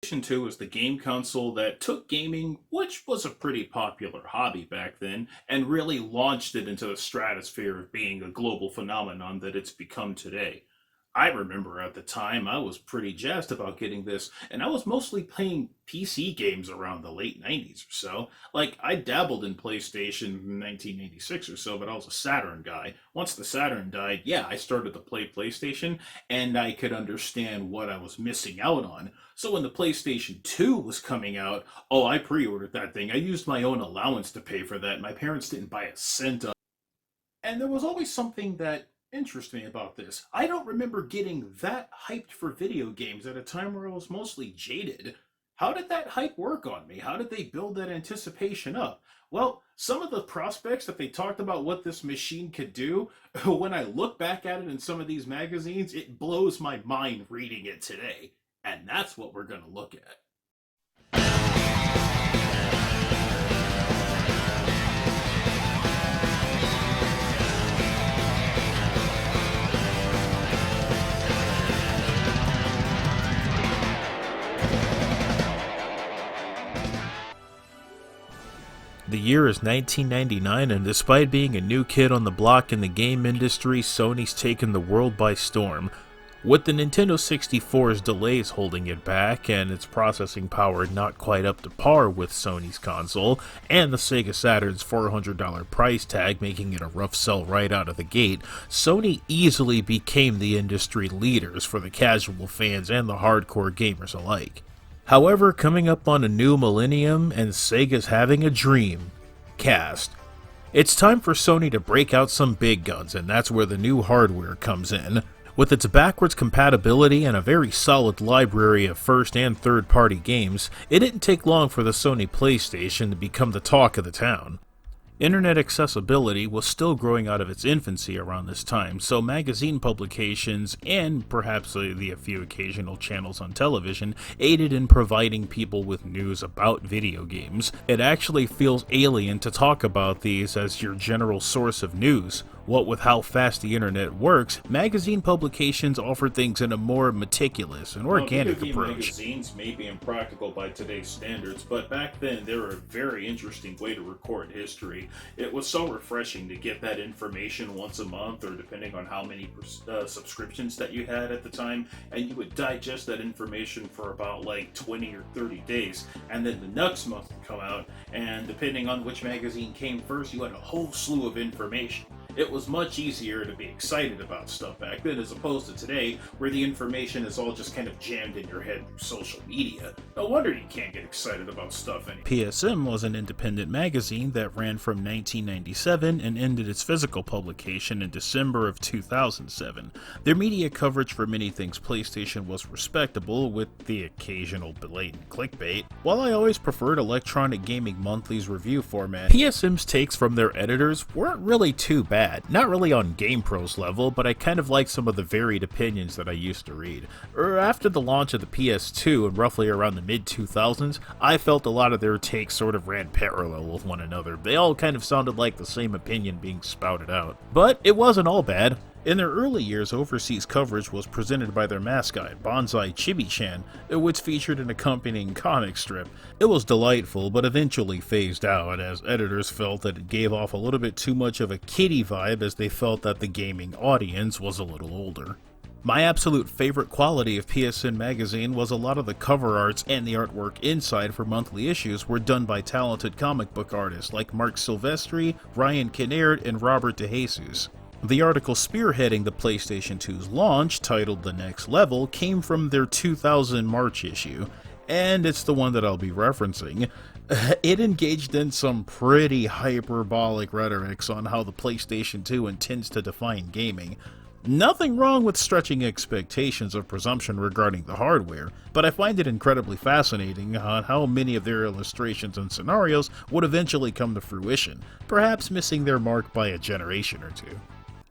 PlayStation 2 was the game console that took gaming, which was a pretty popular hobby back then, and really launched it into the stratosphere of being a global phenomenon that it's become today. I remember at the time I was pretty jazzed about getting this, and I was mostly playing PC games around the late 90s or so. Like, I dabbled in PlayStation in 1986 or so, but I was a Saturn guy. Once the Saturn died, yeah, I started to play PlayStation, and I could understand what I was missing out on. So when the PlayStation 2 was coming out, oh, I pre ordered that thing. I used my own allowance to pay for that. My parents didn't buy a cent of it. And there was always something that interested me about this. I don't remember getting that hyped for video games at a time where I was mostly jaded. How did that hype work on me? How did they build that anticipation up? Well, some of the prospects that they talked about what this machine could do, when I look back at it in some of these magazines, it blows my mind reading it today. And that's what we're going to look at. The year is 1999, and despite being a new kid on the block in the game industry, Sony's taken the world by storm. With the Nintendo 64's delays holding it back, and its processing power not quite up to par with Sony's console, and the Sega Saturn's $400 price tag making it a rough sell right out of the gate, Sony easily became the industry leaders for the casual fans and the hardcore gamers alike. However, coming up on a new millennium, and Sega's having a dream. Cast. It's time for Sony to break out some big guns, and that's where the new hardware comes in. With its backwards compatibility and a very solid library of first and third party games, it didn't take long for the Sony PlayStation to become the talk of the town. Internet accessibility was still growing out of its infancy around this time, so magazine publications, and perhaps the few occasional channels on television, aided in providing people with news about video games. It actually feels alien to talk about these as your general source of news. What with how fast the internet works, magazine publications offer things in a more meticulous and organic approach. Magazines may be impractical by today's standards, but back then they were a very interesting way to record history. It was so refreshing to get that information once a month, or depending on how many subscriptions that you had at the time, and you would digest that information for about like 20 or 30 days, and then the next month would come out, and depending on which magazine came first, you had a whole slew of information. It was much easier to be excited about stuff back then as opposed to today, where the information is all just kind of jammed in your head through social media. No wonder you can't get excited about stuff anymore. PSM was an independent magazine that ran from 1997 and ended its physical publication in December of 2007. Their media coverage for many things PlayStation was respectable, with the occasional blatant clickbait. While I always preferred Electronic Gaming Monthly's review format, PSM's takes from their editors weren't really too bad. Not really on GamePro's level, but I kind of like some of the varied opinions that I used to read. After the launch of the PS2 and roughly around the mid-2000s, I felt a lot of their takes sort of ran parallel with one another. They all kind of sounded like the same opinion being spouted out. But it wasn't all bad. In their early years, overseas coverage was presented by their mascot, Bonsai Chibi-chan, which featured an accompanying comic strip. It was delightful, but eventually phased out, as editors felt that it gave off a little bit too much of a kiddie vibe, as they felt that the gaming audience was a little older. My absolute favorite quality of PSN magazine was a lot of the cover arts and the artwork inside for monthly issues were done by talented comic book artists like Mark Silvestri, Ryan Kinnaird, and Robert DeJesus. The article spearheading the PlayStation 2's launch, titled The Next Level, came from their 2000 March issue, and it's the one that I'll be referencing. It engaged in some pretty hyperbolic rhetorics on how the PlayStation 2 intends to define gaming. Nothing wrong with stretching expectations of presumption regarding the hardware, but I find it incredibly fascinating on how many of their illustrations and scenarios would eventually come to fruition, perhaps missing their mark by a generation or two.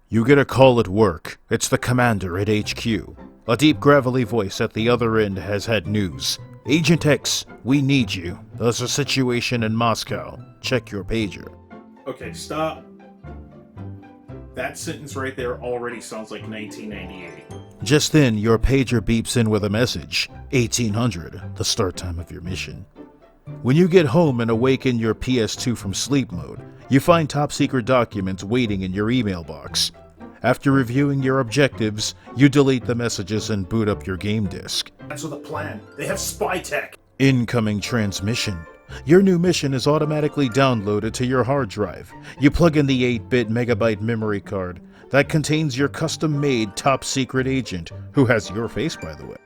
You get a call at work. It's the commander at HQ. A deep gravelly voice at the other end has had news. Agent X, we need you. There's a situation in Moscow. Check your pager. Okay, stop. That sentence right there already sounds like 1998. Just then, your pager beeps in with a message, 1800, the start time of your mission. When you get home and awaken your PS2 from sleep mode, you find top-secret documents waiting in your email box. After reviewing your objectives, you delete the messages and boot up your game disk. Cancel the plan. They have spy tech. Incoming transmission. Your new mission is automatically downloaded to your hard drive. You plug in the 8-bit megabyte memory card that contains your custom-made top-secret agent, who has your face, by the way.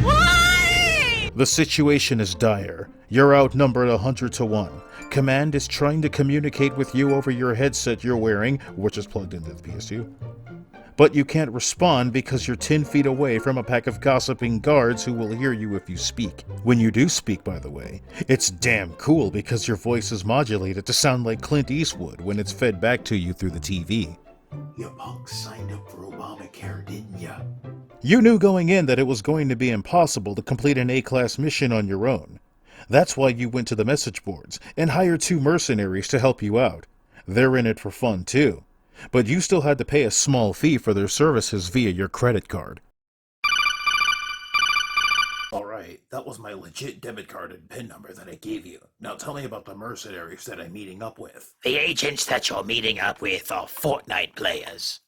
Why? The situation is dire. You're outnumbered 100 to 1. Command is trying to communicate with you over your headset you're wearing, which is plugged into the PS2. But you can't respond because you're 10 feet away from a pack of gossiping guards who will hear you if you speak. When you do speak, by the way, it's damn cool because your voice is modulated to sound like Clint Eastwood when it's fed back to you through the TV. You punks signed up for Obamacare, didn't ya? You knew going in that it was going to be impossible to complete an A-class mission on your own. That's why you went to the message boards and hired 2 mercenaries to help you out. They're in it for fun too, but you still had to pay a small fee for their services via your credit card. Alright, that was my legit debit card and PIN number that I gave you. Now tell me about the mercenaries that I'm meeting up with. The agents that you're meeting up with are Fortnite players.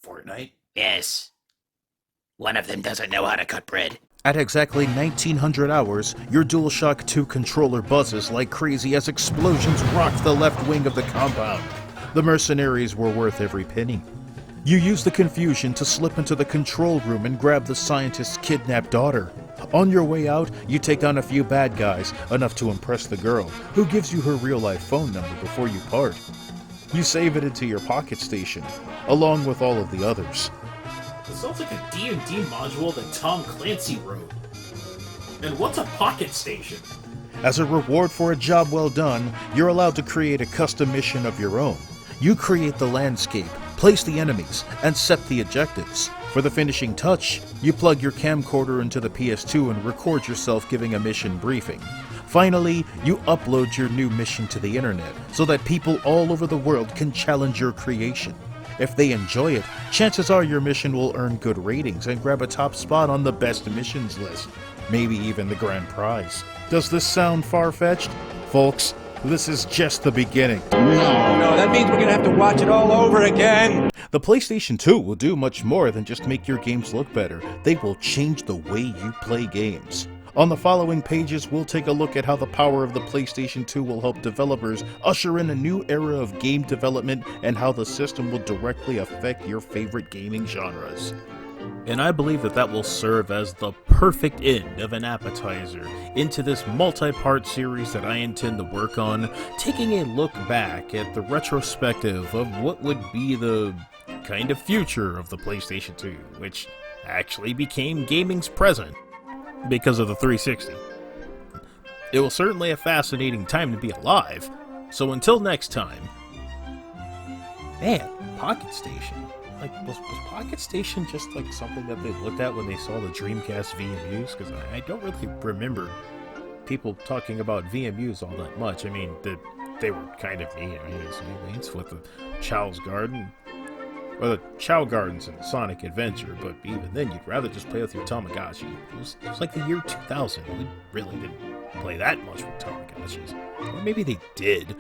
Fortnite? Yes. One of them doesn't know how to cut bread. At exactly 1900 hours, your DualShock 2 controller buzzes like crazy as explosions rock the left wing of the compound. The mercenaries were worth every penny. You use the confusion to slip into the control room and grab the scientist's kidnapped daughter. On your way out, you take down a few bad guys, enough to impress the girl, who gives you her real-life phone number before you part. You save it into your pocket station, along with all of the others. It sounds like a D&D module that Tom Clancy wrote. And what's a pocket station? As a reward for a job well done, you're allowed to create a custom mission of your own. You create the landscape, place the enemies, and set the objectives. For the finishing touch, you plug your camcorder into the PS2 and record yourself giving a mission briefing. Finally, you upload your new mission to the internet so that people all over the world can challenge your creation. If they enjoy it, chances are your mission will earn good ratings and grab a top spot on the best missions list. Maybe even the grand prize. Does this sound far-fetched? Folks, this is just the beginning. No, that means we're gonna have to watch it all over again. The PlayStation 2 will do much more than just make your games look better. They will change the way you play games. On the following pages, we'll take a look at how the power of the PlayStation 2 will help developers usher in a new era of game development and how the system will directly affect your favorite gaming genres. And I believe that will serve as the perfect end of an appetizer into this multi-part series that I intend to work on, taking a look back at the retrospective of what would be the kind of future of the PlayStation 2, which actually became gaming's present because of the 360. It was certainly a fascinating time to be alive, so until next time, man, Pocket Station. Like, was Pocket Station just like something that they looked at when they saw the Dreamcast VMUs? Because I don't really remember people talking about VMUs all that much. I mean, they were kind of neat. I mean, it's with the Chow's Garden, or the Chow Gardens in Sonic Adventure, but even then, you'd rather just play with your Tamagotchi. It was like the year 2000. We really didn't play that much with Tamagotchis. Or maybe they did.